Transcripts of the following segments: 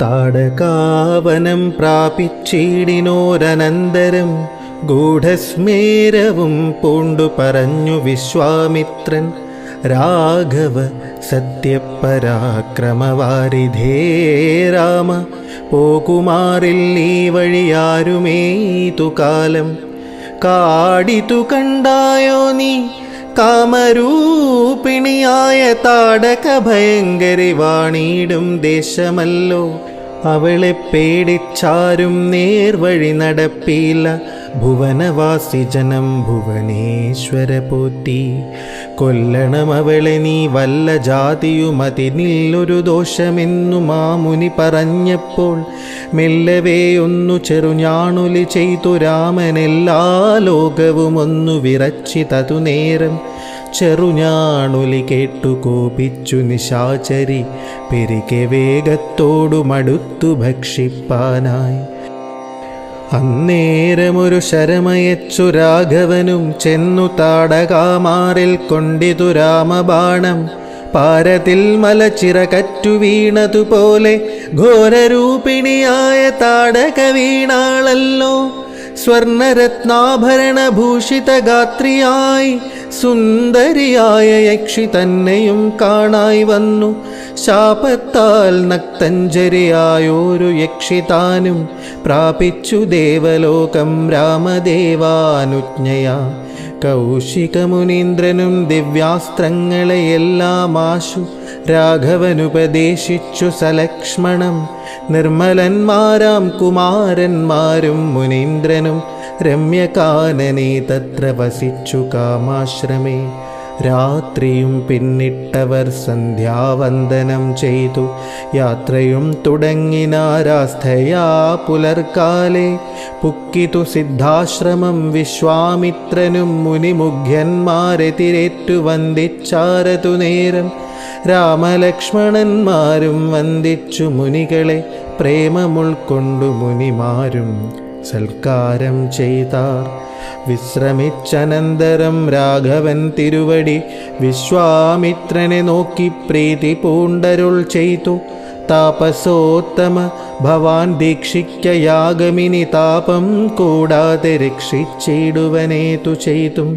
താടകാവനം പ്രാപിച്ചിടിനോരനന്തരം ഗൂഢസ്മേരവും പൂണ്ടു പറഞ്ഞു വിശ്വാമിത്രൻ. രാഘവ സത്യപരാക്രമവാരിധേ രാമ, പോകുമാറിൽ ഈ വഴിയാരുമേതു കാലം. കാടിതു കണ്ടായോ നീ കാമരൂപിണിയായ താടക ഭയങ്കരി വാണിടും ദേശമല്ലോ. അവളെ പേടിച്ചാരും നേർവഴി നടപ്പില്ല. ഭുവനവാസി ജനം ഭുവനേശ്വര പോറ്റി. കൊല്ലണം അവളെ നീ വല്ല ജാതിയുമതിനില്ലൊരു ദോഷമെന്നു മാമുനി പറഞ്ഞപ്പോൾ മെല്ലവേ ഒന്നു ചെറുഞാണുലി ചെയ്തു രാമനെല്ലാ ലോകവും ഒന്നു വിറച്ചിതതു നേരം. ചെറുഞാണുലി കേട്ടു കോപിച്ചു നിശാചരി പെരുകെ വേഗത്തോടു മടുത്തു ഭക്ഷിപ്പാനായി. അന്നേരമൊരു ശരമയച്ചു രാഘവനും ചെന്നു താടകാമാറിൽ കൊണ്ടിതു രാമബാണം. പാരതിൽ മലച്ചിറകറ്റു വീണതുപോലെ ഘോരരൂപിണിയായ താടക വീണാളല്ലോ. സ്വർണരത്നാഭരണഭൂഷിത ഗാത്രിയായി സുന്ദരിയായ യക്ഷി തന്നെയും കാണായി വന്നു. ശാപത്താൽ നക്തഞ്ജരിയായൊരു യക്ഷി താനും പ്രാപിച്ചു ദേവലോകം രാമദേവാനുജ്ഞയാ. കൗശികമുനീന്ദ്രനും ദിവ്യാസ്ത്രങ്ങളെയെല്ലാം ആശു രാഘവനുപദേശിച്ചു സലക്ഷ്മണം. നിർമ്മലന്മാരാം കുമാരന്മാരും മുനീന്ദ്രനും രമ്യകാനനെ തത്ര വസിച്ചു കാമാശ്രമേ. രാത്രിയും പിന്നിട്ടവർ സന്ധ്യാവന്ദനം ചെയ്തു യാത്രയും തുടങ്ങിനാരാസ്ഥയാ പുലർക്കാലെ. പുക്കിതു സിദ്ധാശ്രമം വിശ്വാമിത്രനും മുനിമുഖ്യന്മാരെതിരേറ്റു വന്ദിച്ചാരതു നേരം. രാമലക്ഷ്മണന്മാരും വന്ദിച്ചു മുനികളെ പ്രേമമുൾക്കൊണ്ടു മുനിമാരും സൽക്കാരം ചെയ്താർ. വിശ്രമിച്ചനന്തരം രാഘവൻ തിരുവടി വിശ്വാമിത്രനെ നോക്കി പ്രീതി പൂണ്ടരുൾ ചെയ്തു. താപസോത്തമ ഭവാൻ ദീക്ഷിക്ക യാഗമിനി താപം കൂടാതെ രക്ഷിച്ചിടുവനേതു ചെയ്തും.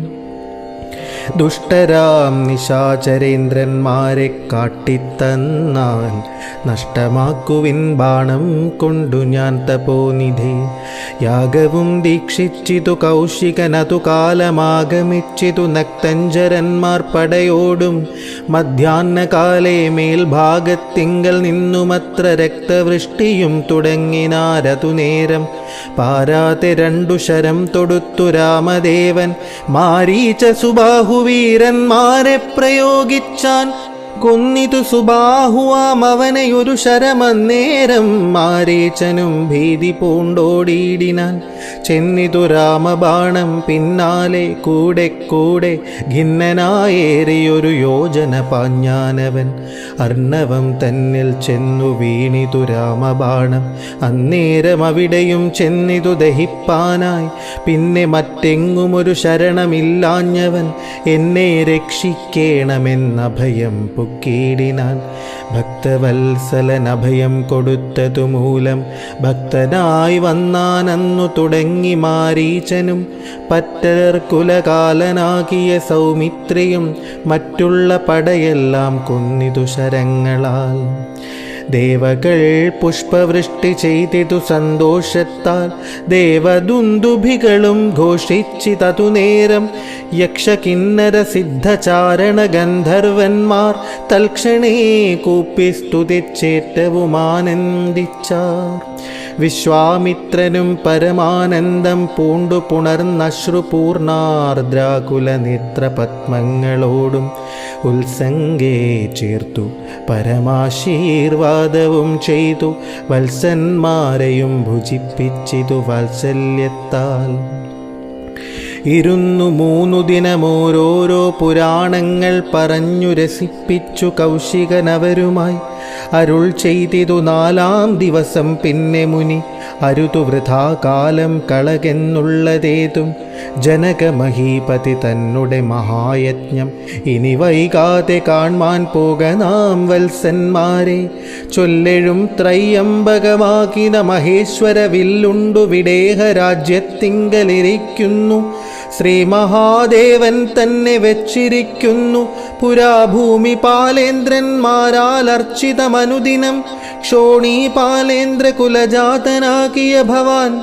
ദുഷ്ടരാം നിശാചരേന്ദ്രന്മാരെ കാട്ടിത്തന്നാൽ നഷ്ടമാക്കുവിൻ ബാണം കൊണ്ടു ഞാൻ തപോനിധി. യാഗവും ദീക്ഷിച്ചിതു കൗശികനതു കാലമാഗമിച്ചിതു നക്തഞ്ജരന്മാർ പടയോടും. മധ്യാഹ്നകാലേ മേൽഭാഗത്തിങ്കൽ നിന്നുമത്ര രക്തവൃഷ്ടിയും തുടങ്ങിനാരതു നേരം. പാരാതെ രണ്ടു ശരം തൊടുത്തു രാമദേവൻ മാരീച സുബാഹുവീരന്മാരെ പ്രയോഗിച്ചാൻ. കൊന്നിതു സുബാഹുവാം അവനെയൊരു ശരമന്നേരം. മാരീചനും ഭീതി പൂണ്ടോടിയിടിനാൻ. ചെന്നിതു രാമബാണം പിന്നാലെ കൂടെ കൂടെ ഖിന്നനായേറിയൊരു യോജന പാഞ്ഞാനവൻ. അർണവം തന്നിൽ ചെന്നു വീണിതു രാമബാണം. അന്നേരം അവിടെയും ചെന്നിതു ദഹിപ്പാനായി. പിന്നെ മറ്റെങ്ങുമൊരു ശരണമില്ലാഞ്ഞവൻ എന്നെ രക്ഷിക്കേണമെന്ന ഭയം പൊക്കീടിനാൻ. ഭക്തവത്സലൻ അഭയം കൊടുത്തതു മൂലം ഭക്തനായി വന്നാനന്നു തുടങ്ങി മാരീചനും. പറ്റർ കുലകാലനാകിയ സൗമിത്രിയും മറ്റുള്ള പടയെല്ലാം കൊന്നിതു ശരങ്ങളാൽ. ദേവകൾ പുഷ്പവൃഷ്ടി ചെയ്തിതു സന്തോഷത്താൽ. ദേവദുന്ദുഭികളും ഘോഷിച്ചിതതു നേരം. യക്ഷകിന്നര സിദ്ധചാരണ ഗന്ധർവന്മാർ തൽക്ഷണേ കൂപ്പി സ്തുതിച്ചേറ്റവുമാനന്ദിച്ചാർ. വിശ്വാമിത്രനും പരമാനന്ദം പൂണ്ടു പുണർന്നശ്രുപൂർണാർദ്രാകുല നേത്രപത്മങ്ങളോടും ഉത്സംഗേ ചേർത്തു പരമാശീർവാദവും ചെയ്തു. വത്സന്മാരെയും ഭുജിപ്പിച്ചിതു വാത്സല്യത്താൽ. 23 ദിനമോരോരോ പുരാണങ്ങൾ പറഞ്ഞു രസിപ്പിച്ചു കൗശികനവരുമായി. അരുൾ ചെയ്തിതു 4-ാം ദിവസം പിന്നെ മുനി. അരുതു വൃഥാകാലം കളകെന്നുള്ളതേതും ജനകമഹീപതി തന്നെ മഹായജ്ഞം ഇനി വൈകാതെ കാൺമാൻ പോക നാം വത്സന്മാരെ. ചൊല്ലെഴും ത്രയംബകമാകിന മഹേശ്വര വില്ലുണ്ടു വിടേഹ രാജ്യത്തിങ്കലിരിക്കുന്നു. ശ്രീ മഹാദേവൻ തന്നെ വെച്ചിരിക്കുന്നു. പുരാഭൂമി പാലേന്ദ്രന്മാരാൽ അർച്ചിതമനുദിനം ക്ഷോണീ പാലേന്ദ്ര കുലജാതനാകിയ ഭവാൻ.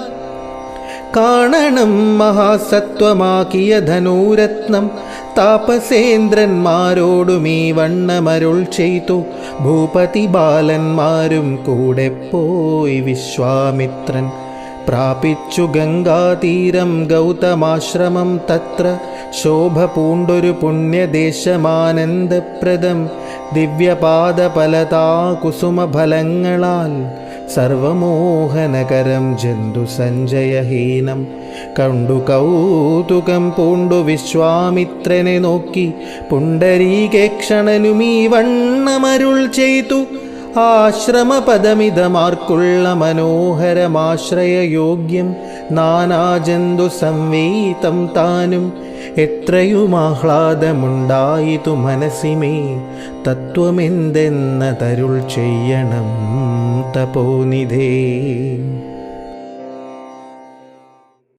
കാണണം മഹാസത്വമാക്കിയ ധനൂരത്നം താപസേന്ദ്രന്മാരോടുമീ വണ്ണമരുൾ ചെയ്തു. ഭൂപതി ബാലന്മാരും കൂടെ പോയി വിശ്വാമിത്രൻ. പ്രാപിച്ചു ഗംഗാതീരം ഗൗതമാശ്രമം തത്ര. ശോഭ പൂണ്ടൊരു പുണ്യദേശമാനന്ദപ്രദം. ദിവ്യപാദഫലതാ കുസുമഫലങ്ങളാൽ സർവമോഹനകരം ജന്തു സഞ്ജയഹീനം. കണ്ടു കൗതുകം പൂണ്ടു വിശ്വാമിത്രനെ നോക്കി പുണ്ടരീകേക്ഷണനുമീ വണ്ണമരുൾ ചെയ്തു. ആശ്രമപദമിതമാർക്കുള്ള മനോഹരമാശ്രയയോഗ്യം. നാനാജന്തു സംവേതം താനും എത്രയുമാഹ്ലാദമുണ്ടായിതു മനസ്സിമേ. തത്വമെന്തെന്നതരുൾ ചെയ്യണം തപോനിധേ.